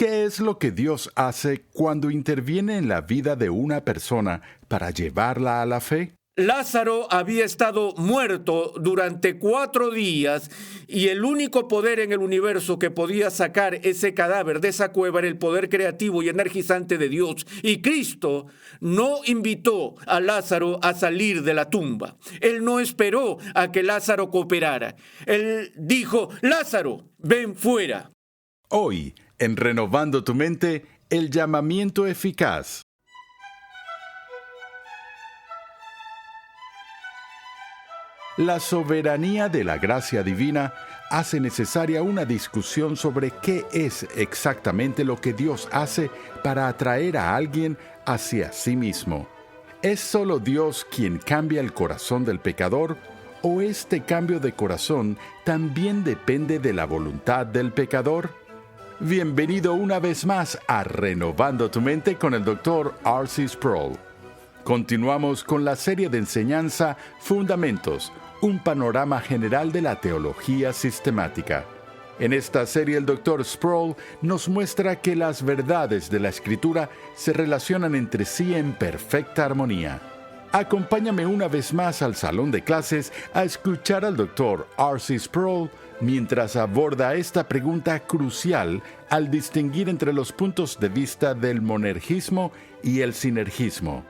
¿Qué es lo que Dios hace cuando interviene en la vida de una persona para llevarla a la fe? Lázaro había estado muerto durante 4 días y el único poder en el universo que podía sacar ese cadáver de esa cueva era el poder creativo y energizante de Dios. Y Cristo no invitó a Lázaro a salir de la tumba. Él no esperó a que Lázaro cooperara. Él dijo: Lázaro, ven fuera. Hoy, en Renovando tu Mente, el llamamiento eficaz. La soberanía de la gracia divina hace necesaria una discusión sobre qué es exactamente lo que Dios hace para atraer a alguien hacia sí mismo. ¿Es solo Dios quien cambia el corazón del pecador o este cambio de corazón también depende de la voluntad del pecador? Bienvenido una vez más a Renovando tu Mente con el Dr. R.C. Sproul. Continuamos con la serie de enseñanza Fundamentos, un panorama general de la teología sistemática. En esta serie el Dr. Sproul nos muestra que las verdades de la Escritura se relacionan entre sí en perfecta armonía. Acompáñame una vez más al salón de clases a escuchar al Dr. R.C. Sproul mientras aborda esta pregunta crucial al distinguir entre los puntos de vista del monergismo y el sinergismo.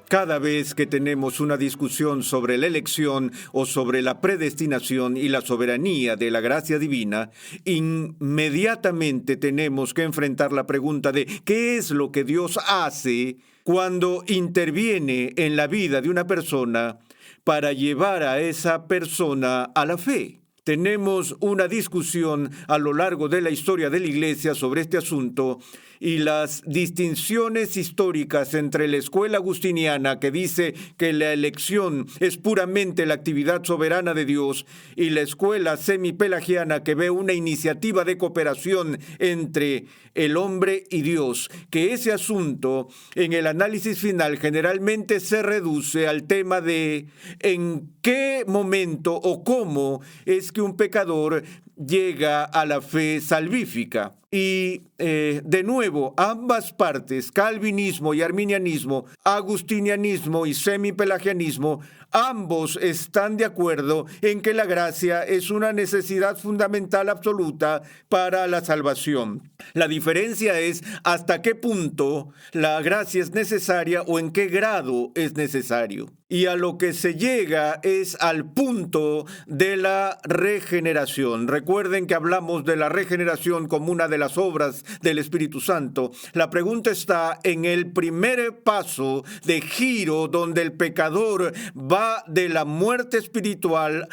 Cada vez que tenemos una discusión sobre la elección o sobre la predestinación y la soberanía de la gracia divina, inmediatamente tenemos que enfrentar la pregunta de ¿qué es lo que Dios hace cuando interviene en la vida de una persona para llevar a esa persona a la fe? Tenemos una discusión a lo largo de la historia de la Iglesia sobre este asunto y las distinciones históricas entre la escuela agustiniana, que dice que la elección es puramente la actividad soberana de Dios, y la escuela semipelagiana, que ve una iniciativa de cooperación entre el hombre y Dios, que ese asunto en el análisis final generalmente se reduce al tema de en qué momento o cómo es que un pecador llega a la fe salvífica. Y de nuevo, ambas partes, calvinismo y arminianismo, agustinianismo y semipelagianismo, ambos están de acuerdo en que la gracia es una necesidad fundamental absoluta para la salvación. La diferencia es hasta qué punto la gracia es necesaria o en qué grado es necesario. Y a lo que se llega es al punto de la regeneración. Recuerden que hablamos de la regeneración como una de las obras del Espíritu Santo. La pregunta está en el primer paso de giro donde el pecador va de la muerte espiritual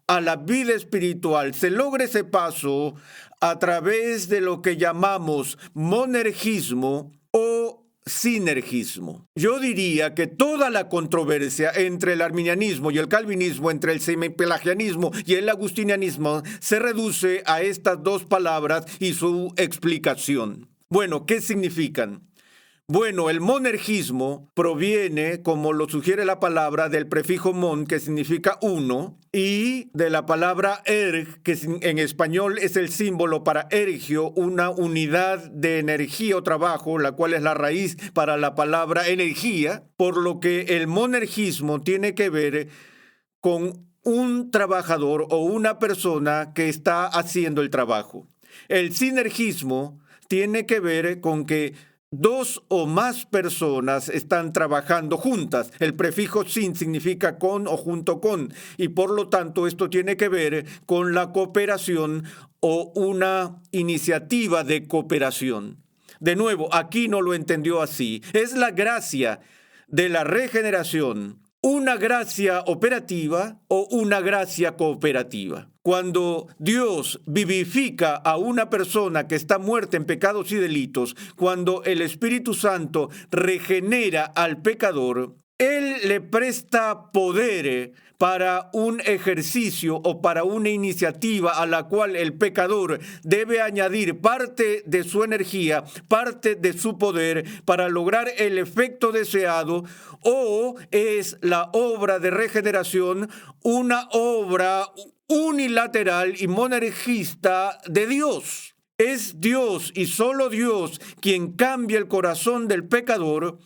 a la vida espiritual. Se logra ese paso a través de lo que llamamos monergismo o sinergismo. Yo diría que toda la controversia entre el arminianismo y el calvinismo, entre el semipelagianismo y el agustinianismo, se reduce a estas dos palabras y su explicación. Bueno, ¿qué significan? Bueno, el monergismo proviene, como lo sugiere la palabra, del prefijo mon, que significa uno, y de la palabra erg, que en español es el símbolo para ergio, una unidad de energía o trabajo, la cual es la raíz para la palabra energía, por lo que el monergismo tiene que ver con un trabajador o una persona que está haciendo el trabajo. El sinergismo tiene que ver con que dos o más personas están trabajando juntas. El prefijo sin significa con o junto con, y por lo tanto esto tiene que ver con la cooperación o una iniciativa de cooperación. De nuevo, aquí no lo entendió así. Es la gracia de la regeneración, una gracia operativa o una gracia cooperativa. Cuando Dios vivifica a una persona que está muerta en pecados y delitos, cuando el Espíritu Santo regenera al pecador, Él le presta poder para un ejercicio o para una iniciativa a la cual el pecador debe añadir parte de su energía, parte de su poder para lograr el efecto deseado, o es la obra de regeneración una obra unilateral y monergista de Dios. ¿Es Dios y solo Dios quien cambia el corazón del pecador,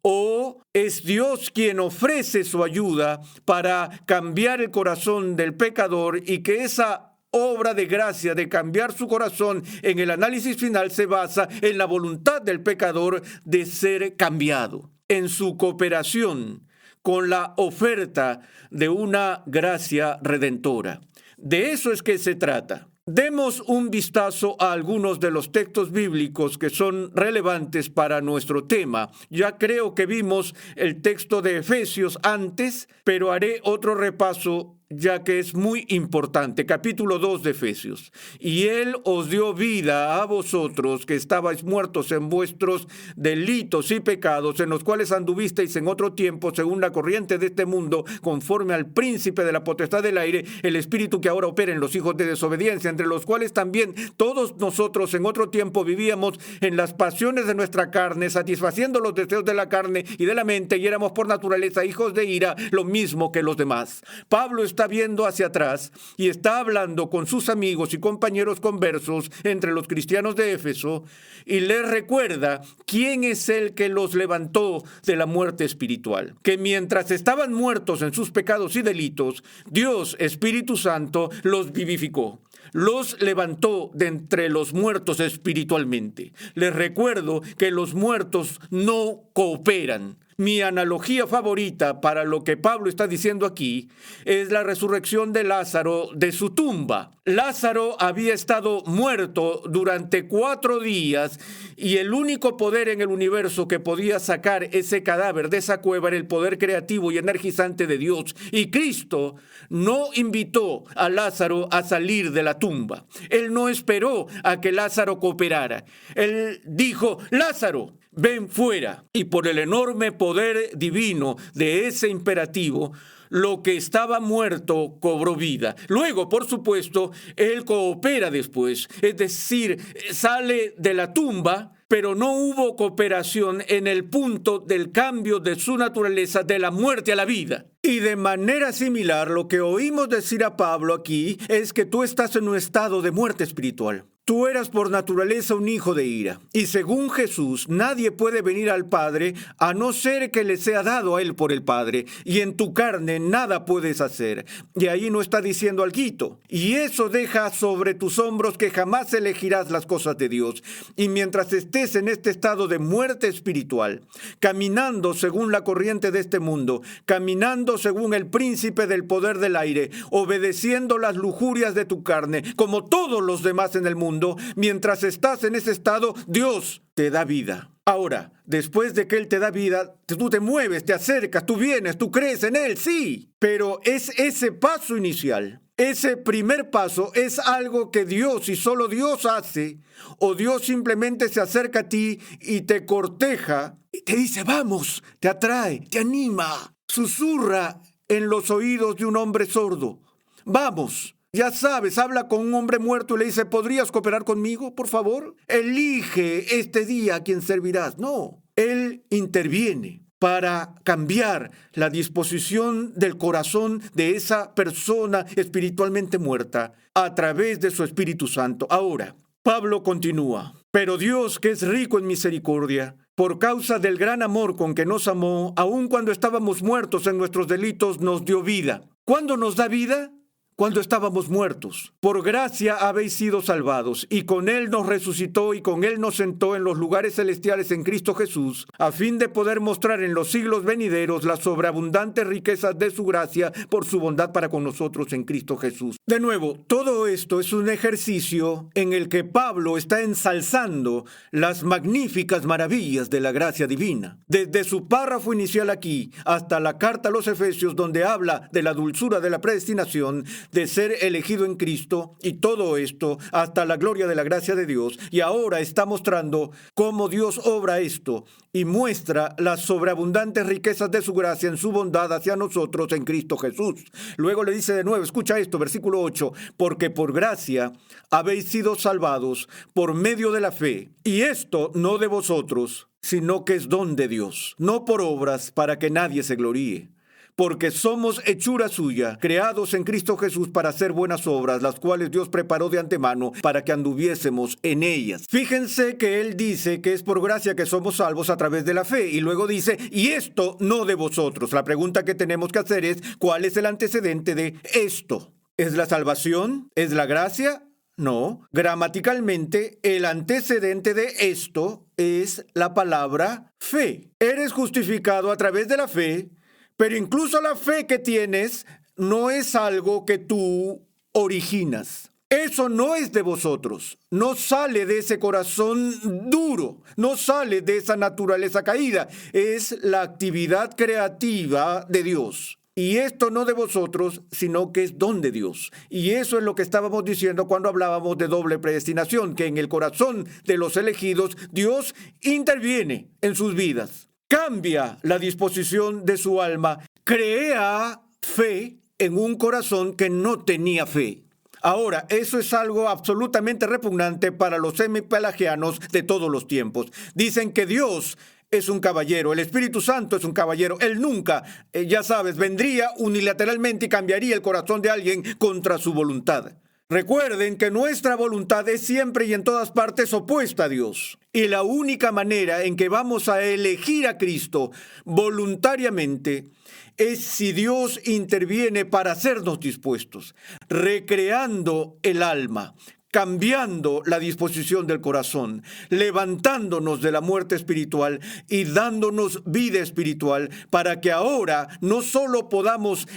o es Dios quien ofrece su ayuda para cambiar el corazón del pecador, y que esa obra de gracia de cambiar su corazón en el análisis final se basa en la voluntad del pecador de ser cambiado, en su cooperación con la oferta de una gracia redentora? De eso es que se trata. Demos un vistazo a algunos de los textos bíblicos que son relevantes para nuestro tema. Ya creo que vimos el texto de Efesios antes, pero haré otro repaso ya que es muy importante. Capítulo 2 de Efesios. Y Él os dio vida a vosotros que estabais muertos en vuestros delitos y pecados, en los cuales anduvisteis en otro tiempo según la corriente de este mundo, conforme al príncipe de la potestad del aire, el espíritu que ahora opera en los hijos de desobediencia, entre los cuales también todos nosotros en otro tiempo vivíamos en las pasiones de nuestra carne, satisfaciendo los deseos de la carne y de la mente, y éramos por naturaleza hijos de ira, lo mismo que los demás. Pablo está viendo hacia atrás y está hablando con sus amigos y compañeros conversos entre los cristianos de Éfeso, y les recuerda quién es el que los levantó de la muerte espiritual. Que mientras estaban muertos en sus pecados y delitos, Dios, Espíritu Santo, los vivificó. Los levantó de entre los muertos espiritualmente. Les recuerdo que los muertos no cooperan. Mi analogía favorita para lo que Pablo está diciendo aquí es la resurrección de Lázaro de su tumba. Lázaro había estado muerto durante 4 días, y el único poder en el universo que podía sacar ese cadáver de esa cueva era el poder creativo y energizante de Dios. Y Cristo no invitó a Lázaro a salir de la tumba. Él no esperó a que Lázaro cooperara. Él dijo: Lázaro, ven fuera. Y por el enorme poder divino de ese imperativo, lo que estaba muerto cobró vida. Luego, por supuesto, él coopera después. Es decir, sale de la tumba, pero no hubo cooperación en el punto del cambio de su naturaleza de la muerte a la vida. Y de manera similar, lo que oímos decir a Pablo aquí es que tú estás en un estado de muerte espiritual. Tú eras por naturaleza un hijo de ira, y según Jesús, nadie puede venir al Padre a no ser que le sea dado a él por el Padre, y en tu carne nada puedes hacer. Y ahí no está diciendo alguito. Y eso deja sobre tus hombros que jamás elegirás las cosas de Dios. Y mientras estés en este estado de muerte espiritual, caminando según la corriente de este mundo, caminando según el príncipe del poder del aire, obedeciendo las lujurias de tu carne, como todos los demás en el mundo, mientras estás en ese estado, Dios te da vida. Ahora, después de que Él te da vida, tú te mueves, te acercas, tú vienes, tú crees en Él, sí. Pero es ese paso inicial, ese primer paso, es algo que Dios y solo Dios hace, o Dios simplemente se acerca a ti y te corteja y te dice: vamos, te atrae, te anima, susurra en los oídos de un hombre sordo: vamos. Ya sabes, habla con un hombre muerto y le dice: ¿podrías cooperar conmigo, por favor? Elige este día a quien servirás. No, Él interviene para cambiar la disposición del corazón de esa persona espiritualmente muerta a través de su Espíritu Santo. Ahora, Pablo continúa: pero Dios, que es rico en misericordia, por causa del gran amor con que nos amó, aun cuando estábamos muertos en nuestros delitos, nos dio vida. ¿Cuándo nos da vida? Cuando estábamos muertos. Por gracia habéis sido salvados, y con Él nos resucitó y con Él nos sentó en los lugares celestiales en Cristo Jesús, a fin de poder mostrar en los siglos venideros las sobreabundantes riquezas de su gracia por su bondad para con nosotros en Cristo Jesús. De nuevo, todo esto es un ejercicio en el que Pablo está ensalzando las magníficas maravillas de la gracia divina. Desde su párrafo inicial aquí hasta la carta a los Efesios, donde habla de la dulzura de la predestinación, de ser elegido en Cristo, y todo esto hasta la gloria de la gracia de Dios. Y ahora está mostrando cómo Dios obra esto y muestra las sobreabundantes riquezas de su gracia en su bondad hacia nosotros en Cristo Jesús. Luego le dice de nuevo, escucha esto, versículo 8, porque por gracia habéis sido salvados por medio de la fe, y esto no de vosotros, sino que es don de Dios, no por obras, para que nadie se gloríe. porque somos hechura suya, creados en Cristo Jesús para hacer buenas obras, las cuales Dios preparó de antemano para que anduviésemos en ellas. Fíjense que él dice que es por gracia que somos salvos a través de la fe, y luego dice, y esto no de vosotros. La pregunta que tenemos que hacer es, ¿cuál es el antecedente de esto? ¿Es la salvación? ¿Es la gracia? No. Gramaticalmente, el antecedente de esto es la palabra fe. Eres justificado a través de la fe, pero incluso la fe que tienes no es algo que tú originas. Eso no es de vosotros, no sale de ese corazón duro, no sale de esa naturaleza caída, es la actividad creativa de Dios. Y esto no de vosotros, sino que es don de Dios. Y eso es lo que estábamos diciendo cuando hablábamos de doble predestinación, que en el corazón de los elegidos Dios interviene en sus vidas. Cambia la disposición de su alma, crea fe en un corazón que no tenía fe. Ahora, eso es algo absolutamente repugnante para los semipelagianos de todos los tiempos. Dicen que Dios es un caballero, el Espíritu Santo es un caballero. Él nunca, ya sabes, vendría unilateralmente y cambiaría el corazón de alguien contra su voluntad. Recuerden que nuestra voluntad es siempre y en todas partes opuesta a Dios. Y la única manera en que vamos a elegir a Cristo voluntariamente es si Dios interviene para hacernos dispuestos, recreando el alma, cambiando la disposición del corazón, levantándonos de la muerte espiritual y dándonos vida espiritual para que ahora no solo podamos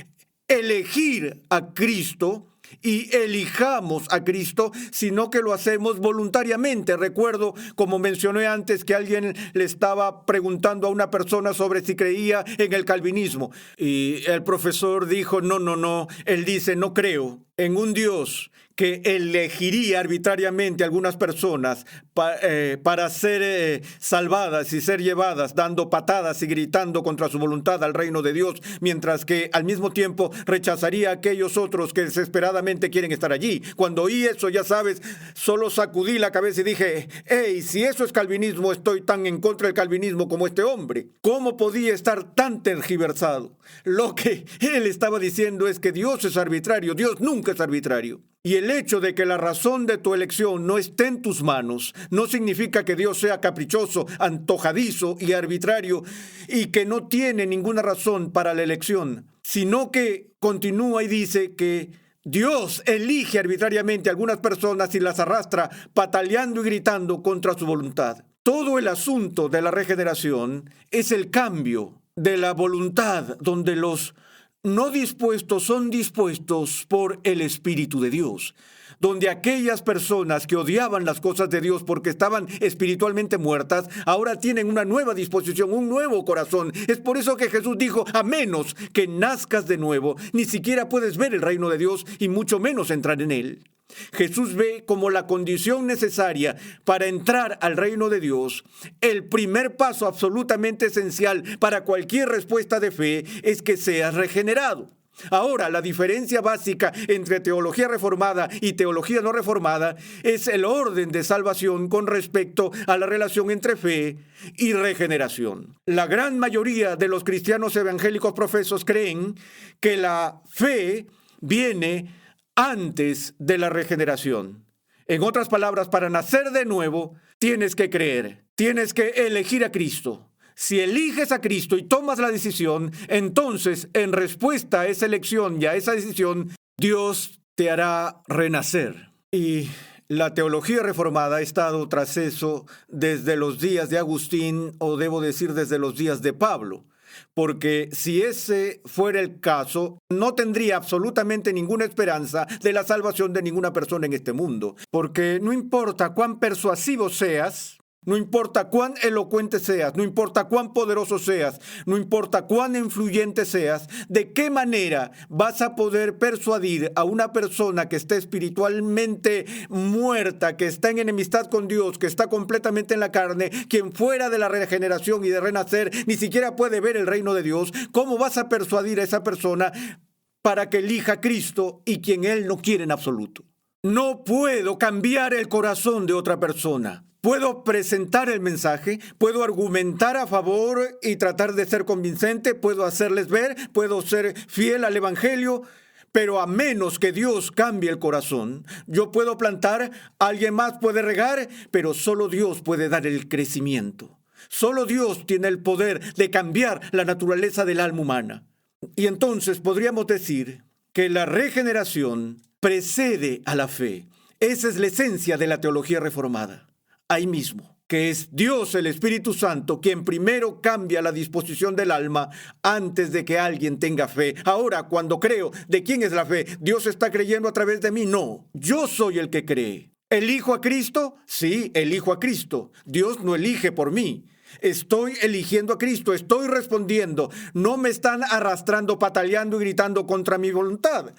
elegir a Cristo y elijamos a Cristo, sino que lo hacemos voluntariamente. Recuerdo, como mencioné antes, que alguien le estaba preguntando a una persona sobre si creía en el calvinismo. Y el profesor dijo, no. Él dice, no creo en un Dios que elegiría arbitrariamente a algunas personas para ser salvadas y ser llevadas dando patadas y gritando contra su voluntad al reino de Dios, mientras que al mismo tiempo rechazaría a aquellos otros que desesperadamente quieren estar allí. Cuando oí eso, ya sabes, solo sacudí la cabeza y dije, hey, si eso es calvinismo, estoy tan en contra del calvinismo como este hombre. ¿Cómo podía estar tan tergiversado? Lo que él estaba diciendo es que Dios es arbitrario, Dios nunca es arbitrario. Y el hecho de que la razón de tu elección no esté en tus manos no significa que Dios sea caprichoso, antojadizo y arbitrario y que no tiene ninguna razón para la elección, sino que continúa y dice que Dios elige arbitrariamente a algunas personas y las arrastra pataleando y gritando contra su voluntad. Todo el asunto de la regeneración es el cambio de la voluntad donde los no dispuestos son dispuestos por el Espíritu de Dios, donde aquellas personas que odiaban las cosas de Dios porque estaban espiritualmente muertas, ahora tienen una nueva disposición, un nuevo corazón. Es por eso que Jesús dijo, a menos que nazcas de nuevo, ni siquiera puedes ver el reino de Dios y mucho menos entrar en él. Jesús ve como la condición necesaria para entrar al reino de Dios. El primer paso absolutamente esencial para cualquier respuesta de fe es que seas regenerado. Ahora, la diferencia básica entre teología reformada y teología no reformada es el orden de salvación con respecto a la relación entre fe y regeneración. La gran mayoría de los cristianos evangélicos profesos creen que la fe viene antes de la regeneración. En otras palabras, para nacer de nuevo, tienes que creer, tienes que elegir a Cristo. Si eliges a Cristo y tomas la decisión, entonces, en respuesta a esa elección y a esa decisión, Dios te hará renacer. Y la teología reformada ha estado tras eso desde los días de Agustín, o debo decir desde los días de Pablo. Porque si ese fuera el caso, no tendría absolutamente ninguna esperanza de la salvación de ninguna persona en este mundo. Porque no importa cuán persuasivo seas, no importa cuán elocuente seas, no importa cuán poderoso seas, no importa cuán influyente seas, ¿de qué manera vas a poder persuadir a una persona que está espiritualmente muerta, que está en enemistad con Dios, que está completamente en la carne, quien fuera de la regeneración y de renacer ni siquiera puede ver el reino de Dios? ¿Cómo vas a persuadir a esa persona para que elija a Cristo y quien él no quiere en absoluto? No puedo cambiar el corazón de otra persona. Puedo presentar el mensaje, puedo argumentar a favor y tratar de ser convincente, puedo hacerles ver, puedo ser fiel al Evangelio, pero a menos que Dios cambie el corazón, yo puedo plantar, alguien más puede regar, pero solo Dios puede dar el crecimiento. Solo Dios tiene el poder de cambiar la naturaleza del alma humana. Y entonces podríamos decir que la regeneración precede a la fe. Esa es la esencia de la teología reformada. Ahí mismo, que es Dios el Espíritu Santo quien primero cambia la disposición del alma antes de que alguien tenga fe. Ahora, cuando creo, ¿de quién es la fe? ¿Dios está creyendo a través de mí? No, yo soy el que cree. ¿Elijo a Cristo? Sí, elijo a Cristo. Dios no elige por mí. Estoy eligiendo a Cristo, estoy respondiendo. No me están arrastrando, pataleando y gritando contra mi voluntad.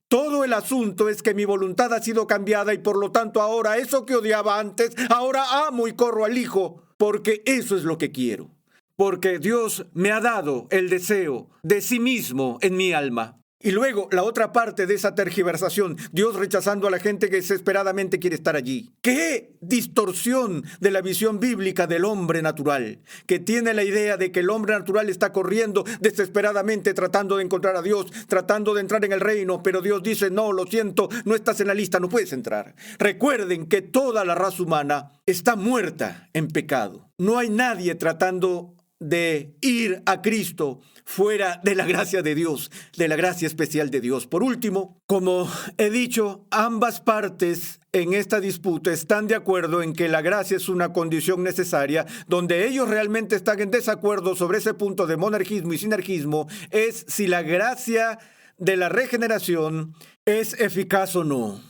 Todo el asunto es que mi voluntad ha sido cambiada y por lo tanto ahora eso que odiaba antes, ahora amo y corro al Hijo, porque eso es lo que quiero. Porque Dios me ha dado el deseo de sí mismo en mi alma. Y luego, la otra parte de esa tergiversación, Dios rechazando a la gente que desesperadamente quiere estar allí. ¡Qué distorsión de la visión bíblica del hombre natural! Que tiene la idea de que el hombre natural está corriendo desesperadamente tratando de encontrar a Dios, tratando de entrar en el reino, pero Dios dice, no, lo siento, no estás en la lista, no puedes entrar. Recuerden que toda la raza humana está muerta en pecado. No hay nadie tratando de ir a Cristo fuera de la gracia de Dios, de la gracia especial de Dios. Por último, como he dicho, ambas partes en esta disputa están de acuerdo en que la gracia es una condición necesaria. Donde ellos realmente están en desacuerdo sobre ese punto de monergismo y sinergismo es si la gracia de la regeneración es eficaz o no.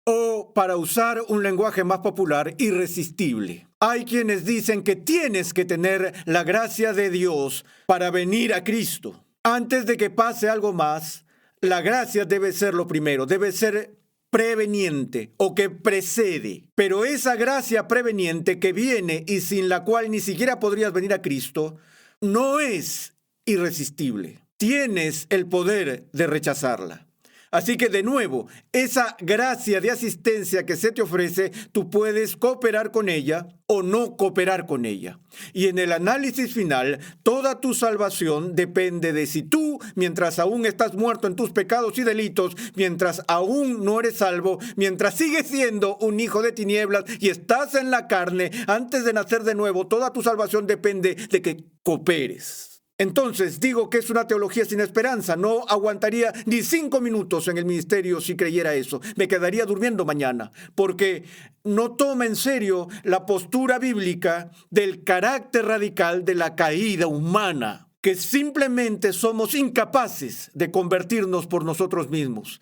O, para usar un lenguaje más popular, irresistible. Hay quienes dicen que tienes que tener la gracia de Dios para venir a Cristo. Antes de que pase algo más, la gracia debe ser lo primero, debe ser preveniente o que precede. Pero esa gracia preveniente que viene y sin la cual ni siquiera podrías venir a Cristo, no es irresistible. Tienes el poder de rechazarla. Así que de nuevo, esa gracia de asistencia que se te ofrece, tú puedes cooperar con ella o no cooperar con ella. Y en el análisis final, toda tu salvación depende de si tú, mientras aún estás muerto en tus pecados y delitos, mientras aún no eres salvo, mientras sigues siendo un hijo de tinieblas y estás en la carne, antes de nacer de nuevo, toda tu salvación depende de que cooperes. Entonces digo que es una teología sin esperanza. No aguantaría ni 5 minutos en el ministerio si creyera eso. Me quedaría durmiendo mañana, porque no toma en serio la postura bíblica del carácter radical de la caída humana, que simplemente somos incapaces de convertirnos por nosotros mismos,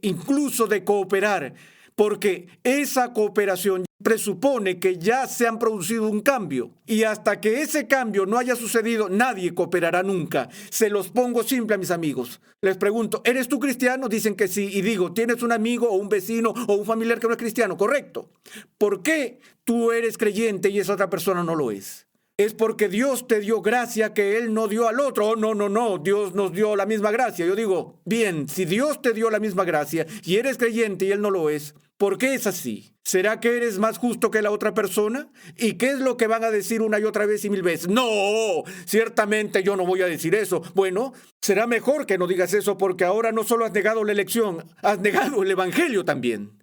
incluso de cooperar, porque esa cooperación presupone que ya se han producido un cambio. Y hasta que ese cambio no haya sucedido, nadie cooperará nunca. Se los pongo simple a mis amigos. Les pregunto, ¿eres tú cristiano? Dicen que sí. Y digo, ¿tienes un amigo o un vecino o un familiar que no es cristiano? Correcto. ¿Por qué tú eres creyente y esa otra persona no lo es? Es porque Dios te dio gracia que Él no dio al otro. Oh, no, Dios nos dio la misma gracia. Yo digo, bien, si Dios te dio la misma gracia y eres creyente y Él no lo es, ¿por qué es así? ¿Será que eres más justo que la otra persona? ¿Y qué es lo que van a decir una y otra vez y mil veces? No, ciertamente yo no voy a decir eso. Bueno, será mejor que no digas eso porque ahora no solo has negado la elección, has negado el evangelio también.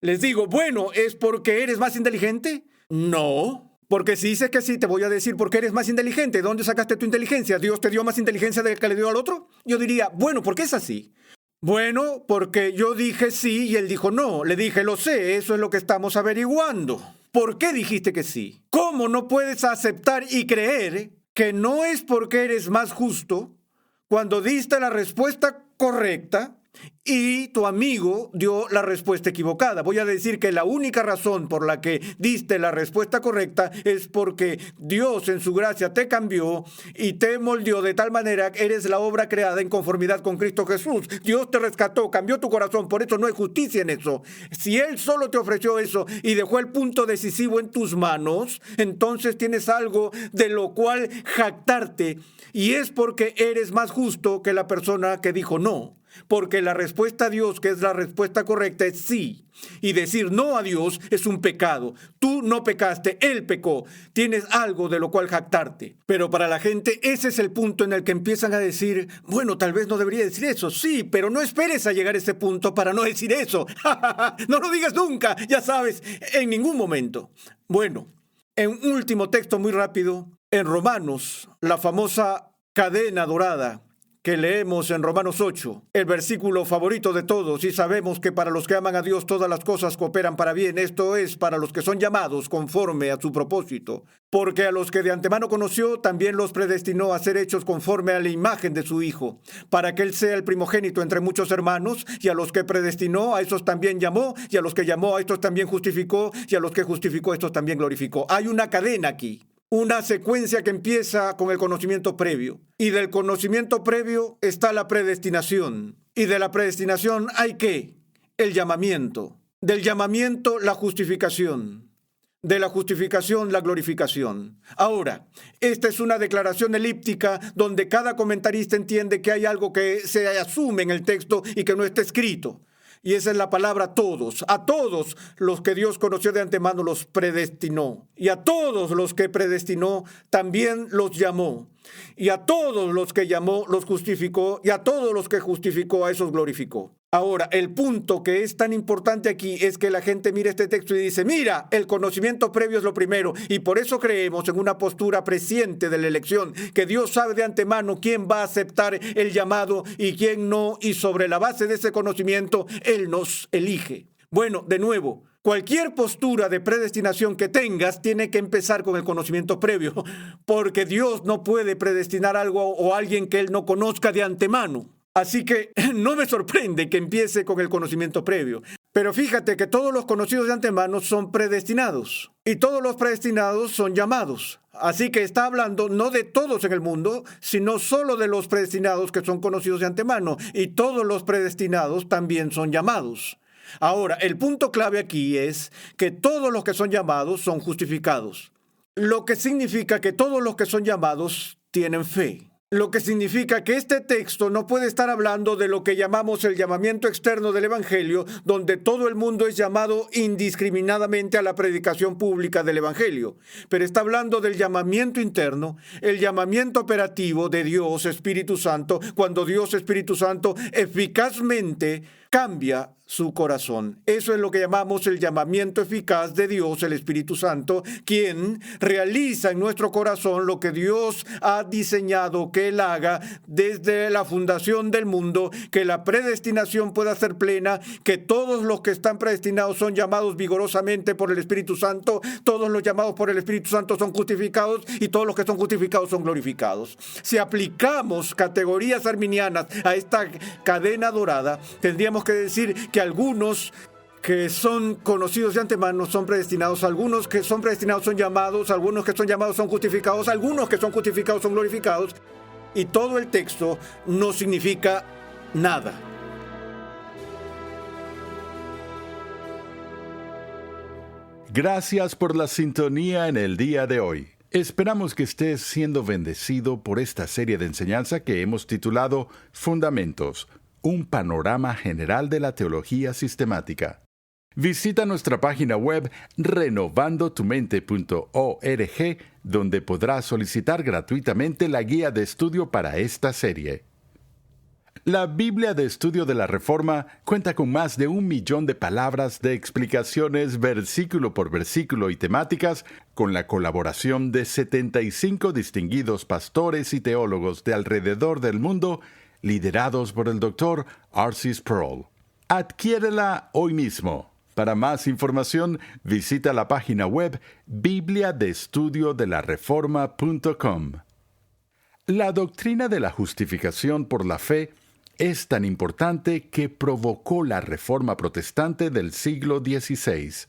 Les digo, bueno, ¿es porque eres más inteligente? No. Porque si dices que sí, te voy a decir por qué eres más inteligente. ¿De dónde sacaste tu inteligencia? ¿Dios te dio más inteligencia de la que le dio al otro? Yo diría, bueno, ¿por qué es así? Bueno, porque yo dije sí y él dijo no. Le dije, lo sé, eso es lo que estamos averiguando. ¿Por qué dijiste que sí? ¿Cómo no puedes aceptar y creer que no es porque eres más justo cuando diste la respuesta correcta y tu amigo dio la respuesta equivocada? Voy a decir que la única razón por la que diste la respuesta correcta es porque Dios en su gracia te cambió y te moldeó de tal manera que eres la obra creada en conformidad con Cristo Jesús. Dios te rescató, cambió tu corazón, por eso no hay justicia en eso. Si Él solo te ofreció eso y dejó el punto decisivo en tus manos, entonces tienes algo de lo cual jactarte y es porque eres más justo que la persona que dijo no. Porque la respuesta a Dios, que es la respuesta correcta, es sí. Y decir no a Dios es un pecado. Tú no pecaste, Él pecó. Tienes algo de lo cual jactarte. Pero para la gente ese es el punto en el que empiezan a decir, bueno, tal vez no debería decir eso. Sí, pero no esperes a llegar a ese punto para no decir eso. No lo digas nunca, ya sabes, en ningún momento. Bueno, en un último texto muy rápido, en Romanos, la famosa cadena dorada que leemos en Romanos 8, el versículo favorito de todos, y sabemos que para los que aman a Dios todas las cosas cooperan para bien, esto es, para los que son llamados conforme a su propósito. Porque a los que de antemano conoció, también los predestinó a ser hechos conforme a la imagen de su Hijo, para que Él sea el primogénito entre muchos hermanos, y a los que predestinó, a esos también llamó, y a los que llamó, a estos también justificó, y a los que justificó, a estos también glorificó. Hay una cadena aquí. Una secuencia que empieza con el conocimiento previo. Y del conocimiento previo está la predestinación. Y de la predestinación hay ¿qué? El llamamiento. Del llamamiento, la justificación. De la justificación, la glorificación. Ahora, esta es una declaración elíptica donde cada comentarista entiende que hay algo que se asume en el texto y que no está escrito. Y esa es la palabra todos. A todos los que Dios conoció de antemano los predestinó. Y a todos los que predestinó también los llamó. Y a todos los que llamó los justificó. Y a todos los que justificó a esos glorificó. Ahora, el punto que es tan importante aquí es que la gente mira este texto y dice, mira, el conocimiento previo es lo primero, y por eso creemos en una postura presciente de la elección, que Dios sabe de antemano quién va a aceptar el llamado y quién no, y sobre la base de ese conocimiento, Él nos elige. Bueno, de nuevo, cualquier postura de predestinación que tengas tiene que empezar con el conocimiento previo, porque Dios no puede predestinar algo o a alguien que Él no conozca de antemano. Así que no me sorprende que empiece con el conocimiento previo. Pero fíjate que todos los conocidos de antemano son predestinados. Y todos los predestinados son llamados. Así que está hablando no de todos en el mundo, sino solo de los predestinados que son conocidos de antemano. Y todos los predestinados también son llamados. Ahora, el punto clave aquí es que todos los que son llamados son justificados. Lo que significa que todos los que son llamados tienen fe. Lo que significa que este texto no puede estar hablando de lo que llamamos el llamamiento externo del Evangelio, donde todo el mundo es llamado indiscriminadamente a la predicación pública del Evangelio. Pero está hablando del llamamiento interno, el llamamiento operativo de Dios Espíritu Santo, cuando Dios Espíritu Santo eficazmente cambia su corazón. Eso es lo que llamamos el llamamiento eficaz de Dios, el Espíritu Santo, quien realiza en nuestro corazón lo que Dios ha diseñado que Él haga desde la fundación del mundo, que la predestinación pueda ser plena, que todos los que están predestinados son llamados vigorosamente por el Espíritu Santo, todos los llamados por el Espíritu Santo son justificados y todos los que son justificados son glorificados. Si aplicamos categorías arminianas a esta cadena dorada, tendríamos que decir que algunos que son conocidos de antemano son predestinados, algunos que son predestinados son llamados, algunos que son llamados son justificados, algunos que son justificados son glorificados, y todo el texto no significa nada. Gracias por la sintonía en el día de hoy. Esperamos que estés siendo bendecido por esta serie de enseñanza que hemos titulado Fundamentos, un panorama general de la teología sistemática. Visita nuestra página web renovandotumente.org, donde podrás solicitar gratuitamente la guía de estudio para esta serie. La Biblia de Estudio de la Reforma cuenta con más de 1 millón de palabras de explicaciones versículo por versículo y temáticas, con la colaboración de 75 distinguidos pastores y teólogos de alrededor del mundo, liderados por el Dr. R.C. Sproul. Adquiérela hoy mismo. Para más información, visita la página web bibliadeestudiodelareforma.com. La doctrina de la justificación por la fe es tan importante que provocó la Reforma Protestante del siglo XVI.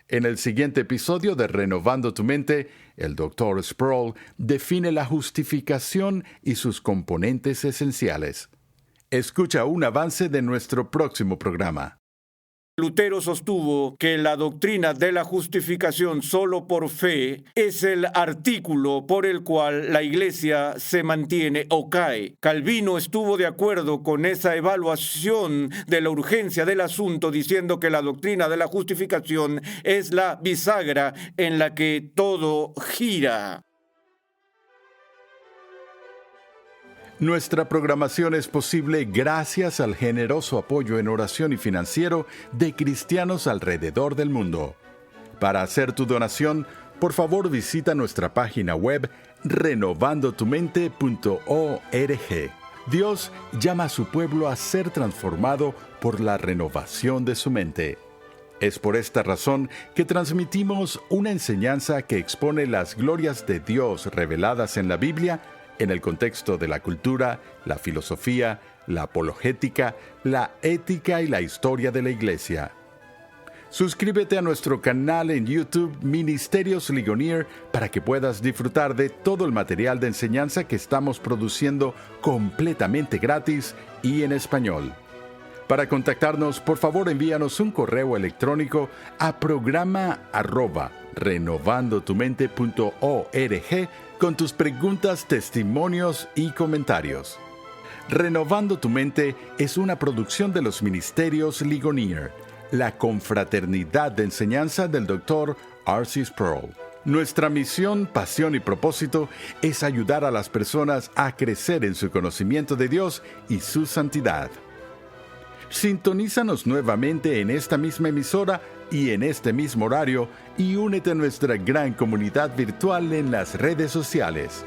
En el siguiente episodio de Renovando tu Mente, el Dr. Sproul define la justificación y sus componentes esenciales. Escucha un avance de nuestro próximo programa. Lutero sostuvo que la doctrina de la justificación solo por fe es el artículo por el cual la Iglesia se mantiene o cae. Calvino estuvo de acuerdo con esa evaluación de la urgencia del asunto, diciendo que la doctrina de la justificación es la bisagra en la que todo gira. Nuestra programación es posible gracias al generoso apoyo en oración y financiero de cristianos alrededor del mundo. Para hacer tu donación, por favor visita nuestra página web renovandotumente.org. Dios llama a su pueblo a ser transformado por la renovación de su mente. Es por esta razón que transmitimos una enseñanza que expone las glorias de Dios reveladas en la Biblia en el contexto de la cultura, la filosofía, la apologética, la ética y la historia de la Iglesia. Suscríbete a nuestro canal en YouTube Ministerios Ligonier para que puedas disfrutar de todo el material de enseñanza que estamos produciendo completamente gratis y en español. Para contactarnos, por favor envíanos un correo electrónico a programa@renovandotumente.org con tus preguntas, testimonios y comentarios. Renovando tu Mente es una producción de los Ministerios Ligonier, la confraternidad de enseñanza del Dr. R.C. Sproul. Nuestra misión, pasión y propósito es ayudar a las personas a crecer en su conocimiento de Dios y su santidad. Sintonízanos nuevamente en esta misma emisora y en este mismo horario y únete a nuestra gran comunidad virtual en las redes sociales.